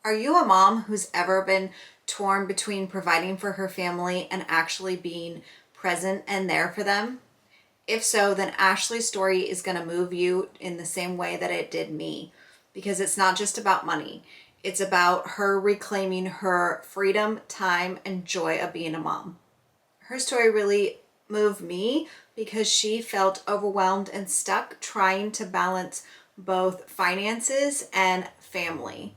Are you a mom who's ever been torn between providing for her family and actually being present and there for them? If so, then Ashley's story is going to move you in the same way that it did me, because it's not just about money. It's about her reclaiming her freedom, time, and joy of being a mom. Her story really moved me because she felt overwhelmed and stuck trying to balance both finances and family.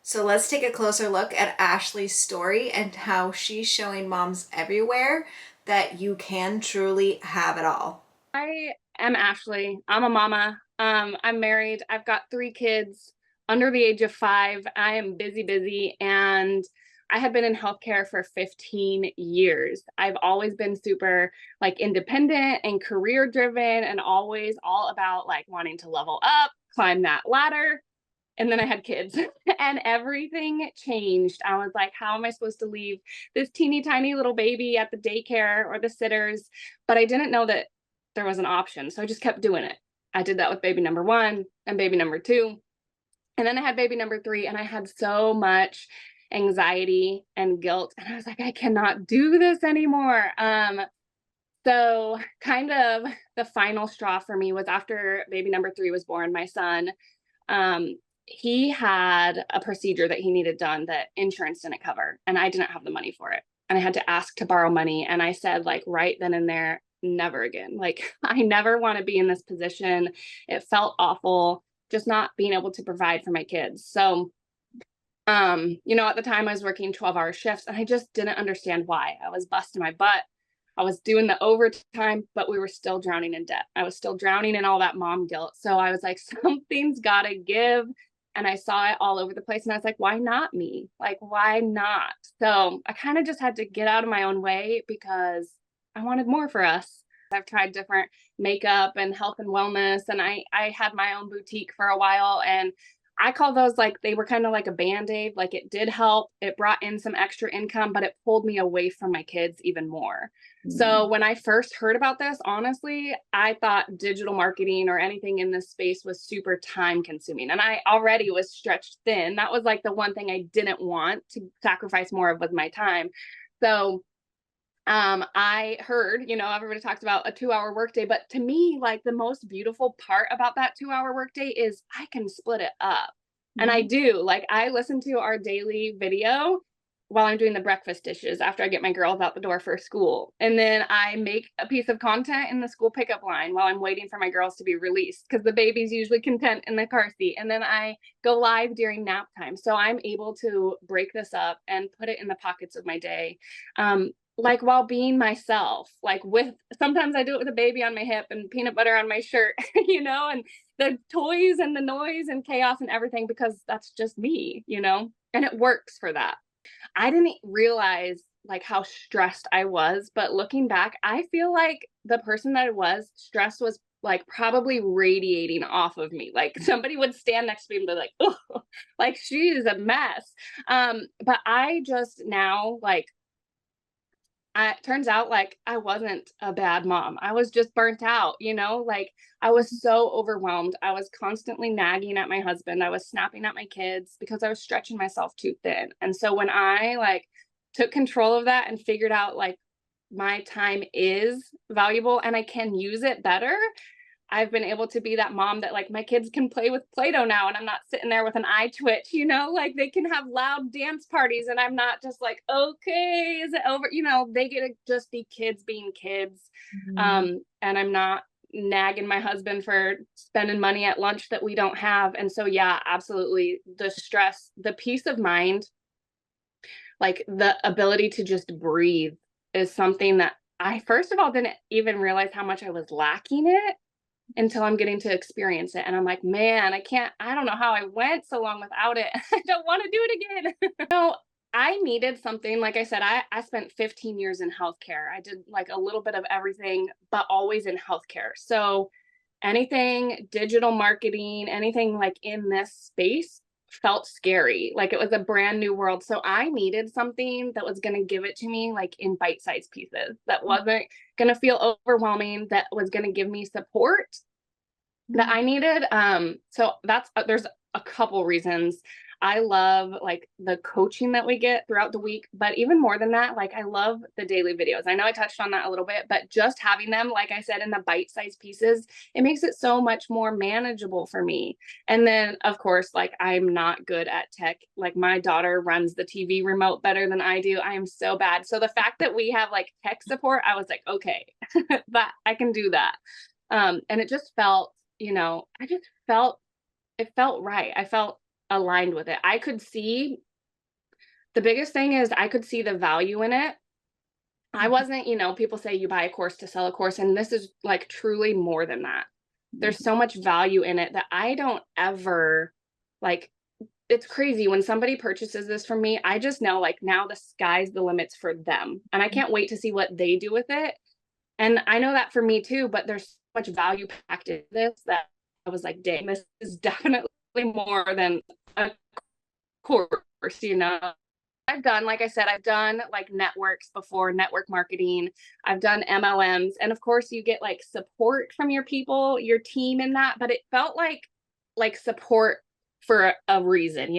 So let's take a closer look at Ashley's story and how she's showing moms everywhere that you can truly have it all. I am Ashley. I'm a mama. I'm married. I've got 3 kids under the age of 5. I am busy, and I have been in healthcare for 15 years. I've always been super independent and career driven and always all about wanting to level up, climb that ladder. And then I had kids and everything changed. I was like, how am I supposed to leave this teeny tiny little baby at the daycare or the sitters? But I didn't know that there was an option. So I just kept doing it. I did that with baby number 1 and baby number 2. And then I had baby number 3, and I had so much anxiety and guilt. And I was like, I cannot do this anymore. So kind of the final straw for me was after baby number 3 was born, my son. Um, he had a procedure that he needed done that insurance didn't cover, and I didn't have the money for it. And I had to ask to borrow money. And I said, right then and there, never again. I never want to be in this position. It felt awful just not being able to provide for my kids. So, at the time I was working 12-hour shifts, and I just didn't understand why. I was busting my butt. I was doing the overtime, but we were still drowning in debt. I was still drowning in all that mom guilt. So I was like, something's got to give. And I saw it all over the place. And I was like, why not me? Why not? So I kind of just had to get out of my own way because I wanted more for us. I've tried different makeup and health and wellness. And I had my own boutique for a while. And I call those they were kind of like a band-aid. It did help. It brought in some extra income, but it pulled me away from my kids even more. So when I first heard about this, honestly, I thought digital marketing or anything in this space was super time consuming. And I already was stretched thin. That was the one thing I didn't want to sacrifice more of was my time. So I heard, everybody talks about a 2-hour workday, but to me, the most beautiful part about that 2-hour workday is I can split it up. And I Mhm. do. I listen to our daily video while I'm doing the breakfast dishes after I get my girls out the door for school. And then I make a piece of content in the school pickup line while I'm waiting for my girls to be released because the baby's usually content in the car seat. And then I go live during nap time. So I'm able to break this up and put it in the pockets of my day. While being myself, with sometimes I do it with a baby on my hip and peanut butter on my shirt, and the toys and the noise and chaos and everything, because that's just me, and it works for that. I didn't realize how stressed I was, but looking back, I feel like the person that I was, stress was probably radiating off of me. Somebody would stand next to me and be like, oh, she is a mess. But I just now it turns out I wasn't a bad mom. I was just burnt out, I was so overwhelmed. I was constantly nagging at my husband. I was snapping at my kids because I was stretching myself too thin. And so when I took control of that and figured out my time is valuable and I can use it better, I've been able to be that mom that my kids can play with Play-Doh now and I'm not sitting there with an eye twitch, they can have loud dance parties and I'm not just okay, is it over? They get to just be kids being kids. Mhm. And I'm not nagging my husband for spending money at lunch that we don't have. And so, yeah, absolutely. The stress, the peace of mind, the ability to just breathe is something that I, first of all, didn't even realize how much I was lacking it until I'm getting to experience it. And I'm like, man, I don't know how I went so long without it. I don't want to do it again. I needed something. Like I said, I spent 15 years in healthcare. I did a little bit of everything, but always in healthcare. So anything digital marketing, anything in this space felt scary. It was a brand new world. So I needed something that was going to give it to me in bite-sized pieces, that wasn't going to feel overwhelming, that was going to give me support that Mhm. I needed. So that's there's a couple reasons. I love like the coaching that we get throughout the week, but even more than that, like I love the daily videos. I know I touched on that a little bit, but just having them, like I said, in the bite-sized pieces, it makes it so much more manageable for me. And then of course, like I'm not good at tech. Like my daughter runs the TV remote better than I do. I am so bad. So the fact that we have like tech support, I was like, okay, that I can do that. And it just felt, I just felt it felt right. I felt aligned with it. I could see the biggest thing is I could see the value in it. I Mhm. wasn't, people say you buy a course to sell a course, and this is like truly more than that. There's Mhm. so much value in it that I don't ever like. It's crazy when somebody purchases this from me. I just know like now the sky's the limits for them, and I can't wait to see what they do with it. And I know that for me too, but there's so much value packed in this that I was like, dang, this is definitely more than a course, I've done, like I said, I've done like networks before, network marketing. I've done MLMs. And of course, you get like support from your people, your team in that. But it felt like support for a reason,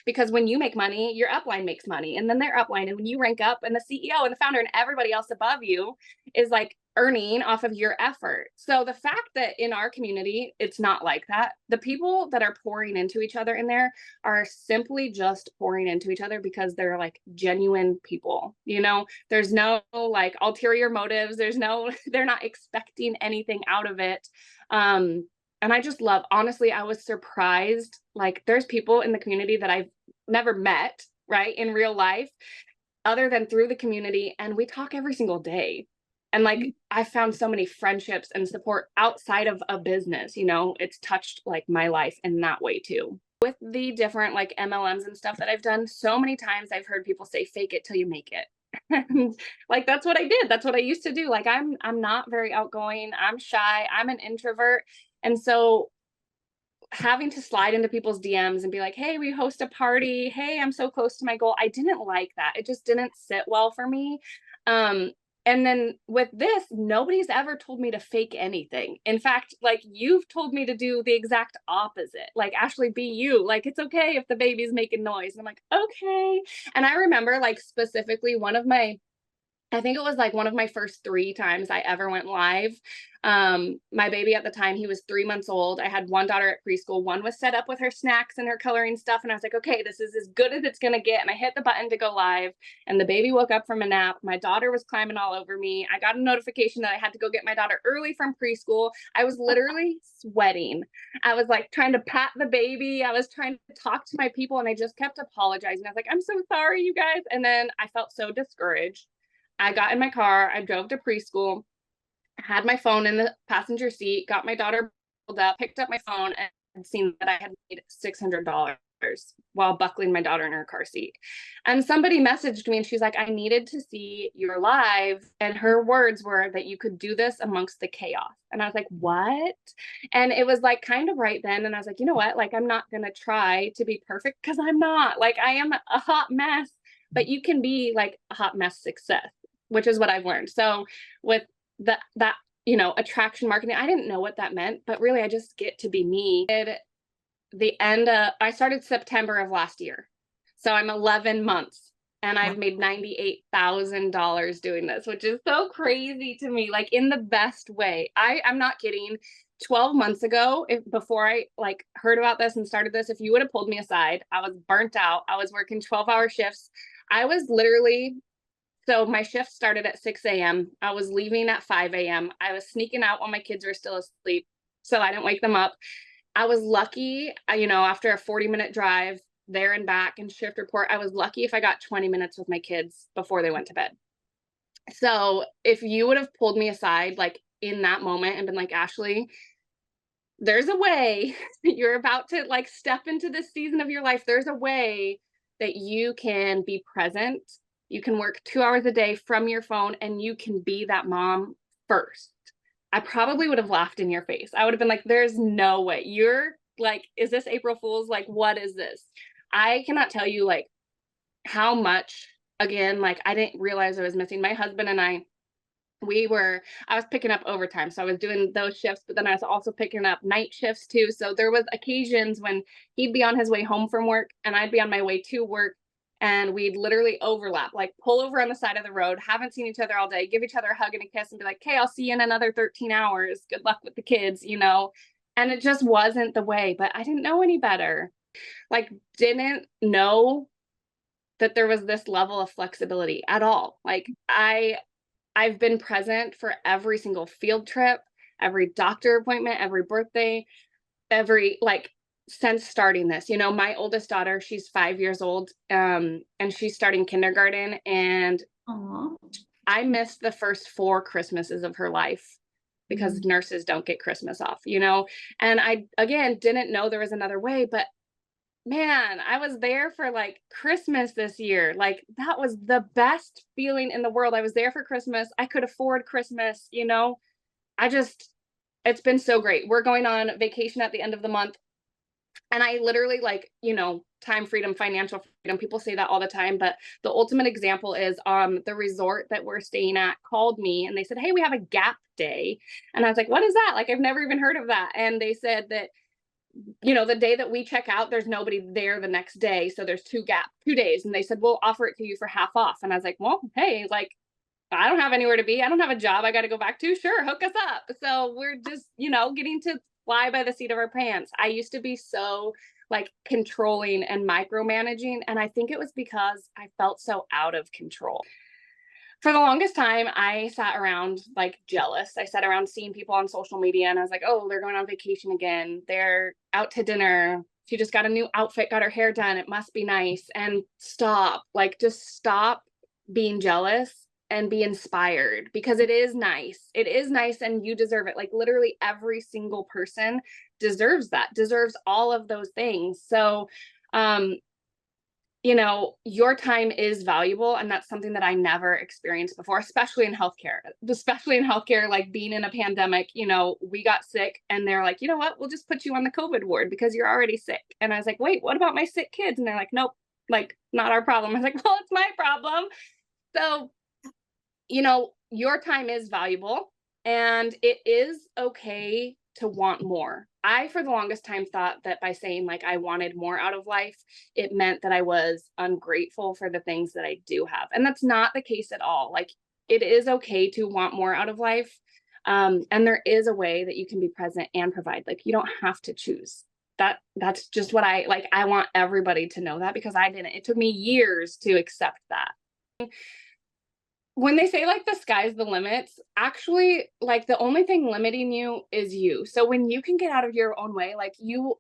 because when you make money, your upline makes money and then their upline. And when you rank up and the CEO and the founder and everybody else above you is like earning off of your effort. So the fact that in our community, it's not like that. The people that are pouring into each other in there are simply just pouring into each other because they're like genuine people. There's no like ulterior motives. There's no, they're not expecting anything out of it. And I just love, honestly, I was surprised. Like there's people in the community that I've never met, right, in real life, other than through the community. And we talk every single day. And like I found so many friendships and support outside of a business, it's touched like my life in that way too. With the different like MLMs and stuff that I've done, so many times I've heard people say fake it till you make it. And like that's what I did. That's what I used to do. Like I'm not very outgoing. I'm shy. I'm an introvert. And so having to slide into people's DMs and be like, "Hey, we host a party. Hey, I'm so close to my goal." I didn't like that. It just didn't sit well for me. Um, and then with this, nobody's ever told me to fake anything. In fact, like you've told me to do the exact opposite. Like, Ashley, be you. Like, it's okay if the baby's making noise. And I'm like, okay. And I remember like specifically I think it was like one of my first 3 times I ever went live. My baby at the time, he was 3 months old. I had one daughter at preschool. One was set up with her snacks and her coloring stuff. And I was like, okay, this is as good as it's going to get. And I hit the button to go live. And the baby woke up from a nap. My daughter was climbing all over me. I got a notification that I had to go get my daughter early from preschool. I was literally sweating. I was like trying to pat the baby. I was trying to talk to my people. And I just kept apologizing. I was like, I'm so sorry, you guys. And then I felt so discouraged. I got in my car, I drove to preschool, had my phone in the passenger seat, got my daughter pulled up, picked up my phone, and seen that I had made $600 while buckling my daughter in her car seat. And somebody messaged me and she's like, I needed to see your live. And her words were that you could do this amongst the chaos. And I was like, what? And it was like kind of right then. And I was like, you know what? Like, I'm not going to try to be perfect because I'm not. Like, I am a hot mess, but you can be like a hot mess success, which is what I've learned. So with that, attraction marketing, I didn't know what that meant, but really I just get to be me. I started September of last year. So I'm 11 months and Wow. I've made $98,000 doing this, which is so crazy to me, like in the best way. I'm not kidding. 12 months ago, before I like heard about this and started this, if you would have pulled me aside, I was burnt out. I was working 12-hour shifts. I was literally So my shift started at 6 a.m. I was leaving at 5 a.m. I was sneaking out while my kids were still asleep so I didn't wake them up. I was lucky, after a 40-minute drive there and back and shift report, I was lucky if I got 20 minutes with my kids before they went to bed. So if you would have pulled me aside, like in that moment and been like, Ashley, there's a way you're about to like step into this season of your life. There's a way that you can be present. You can work 2 hours a day from your phone and you can be that mom first. I probably would have laughed in your face. I would have been like, there's no way. You're like, is this April Fool's? Like, what is this? I cannot tell you like how much, again, like I didn't realize I was missing. My husband and I, I was picking up overtime. So I was doing those shifts, but then I was also picking up night shifts too. So there was occasions when he'd be on his way home from work and I'd be on my way to work, and we'd literally overlap, like pull over on the side of the road, haven't seen each other all day, give each other a hug and a kiss and be like, "Okay, I'll see you in another 13 hours. Good luck with the kids," you know? And it just wasn't the way, but I didn't know any better. Like, didn't know that there was this level of flexibility at all. Like, I've been present for every single field trip, every doctor appointment, every birthday, every like since starting this. You know, my oldest daughter, she's 5 years old, and she's starting kindergarten, and Aw. I missed the first 4 Christmases of her life because Mm. nurses don't get Christmas off, you know? And I, again, didn't know there was another way, but man, I was there for like Christmas this year. Like, that was the best feeling in the world. I was there for Christmas. I could afford Christmas, you know? I just, it's been so great. We're going on vacation at the end of the month. And I literally, like, you know, time freedom, financial freedom. People say that all the time, but the ultimate example is the resort that we're staying at called me and they said, "Hey, we have a gap day." And I was like, "What is that?" Like, I've never even heard of that. And they said that, you know, the day that we check out, there's nobody there the next day. So there's 2 days. And they said, "We'll offer it to you for half off." And I was like, "Well, hey, like, I don't have anywhere to be. I don't have a job I got to go back to. Sure, hook us up." So we're just, you know, getting to fly by the seat of our pants. I used to be so like controlling and micromanaging. And I think it was because I felt so out of control. For the longest time, I sat around like jealous. I sat around seeing people on social media and I was like, "Oh, they're going on vacation again. They're out to dinner. She just got a new outfit, got her hair done. It must be nice." And stop, like, just stop being jealous and be inspired because it is nice. It is nice and you deserve it. Like, literally every single person deserves that, deserves all of those things. So, um, you know, your time is valuable. And that's something that I never experienced before, especially in healthcare, like being in a pandemic. You know, we got sick and they're like, "You know what? We'll just put you on the COVID ward because you're already sick." And I was like, "Wait, what about my sick kids?" And they're like, "Nope, like, not our problem." I was like, "Well, it's my problem." So, you know, your time is valuable and it is okay to want more. I, for the longest time, thought that by saying like I wanted more out of life, it meant that I was ungrateful for the things that I do have. And that's not the case at all. Like, it is okay to want more out of life. And there is a way that you can be present and provide. Like, you don't have to choose. That's just what I like. I want everybody to know that because I didn't. It took me years to accept that. When they say like the sky's the limits, actually, like, the only thing limiting you is you. So when you can get out of your own way, like, you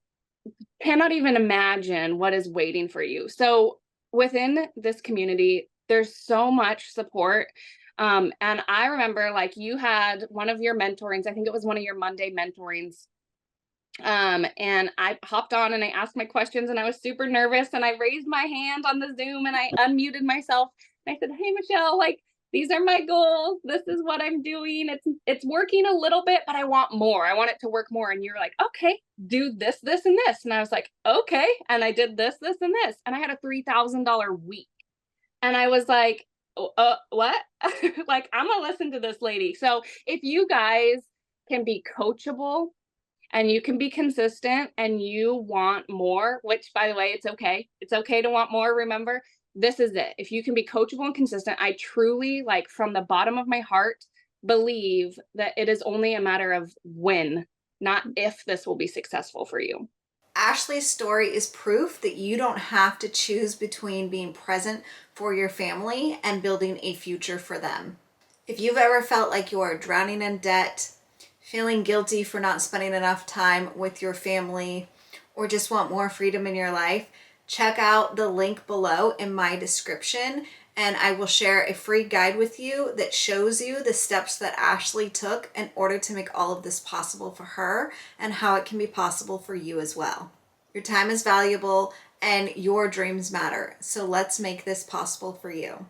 cannot even imagine what is waiting for you. So within this community, there's so much support. And I remember, like, you had one of your mentorings, I think it was one of your Monday mentorings. And I hopped on and I asked my questions and I was super nervous and I raised my hand on the Zoom and I unmuted myself and I said, "Hey, Michelle, like, these are my goals. This is what I'm doing. It's working a little bit, but I want more. I want it to work more." And you're like, "Okay, do this, this, and this." And I was like, "Okay." And I did this, this, and this. And I had a $3,000 week. And I was like, what?" Like, I'm gonna listen to this lady. So if you guys can be coachable and you can be consistent and you want more, which, by the way, it's okay. It's okay to want more. Remember, this is it. If you can be coachable and consistent, I truly, like, from the bottom of my heart, believe that it is only a matter of when, not if, this will be successful for you. Ashley's story is proof that you don't have to choose between being present for your family and building a future for them. If you've ever felt like you are drowning in debt, feeling guilty for not spending enough time with your family, or just want more freedom in your life, check out the link below in my description and I will share a free guide with you that shows you the steps that Ashley took in order to make all of this possible for her and how it can be possible for you as well. Your time is valuable and your dreams matter. So let's make this possible for you.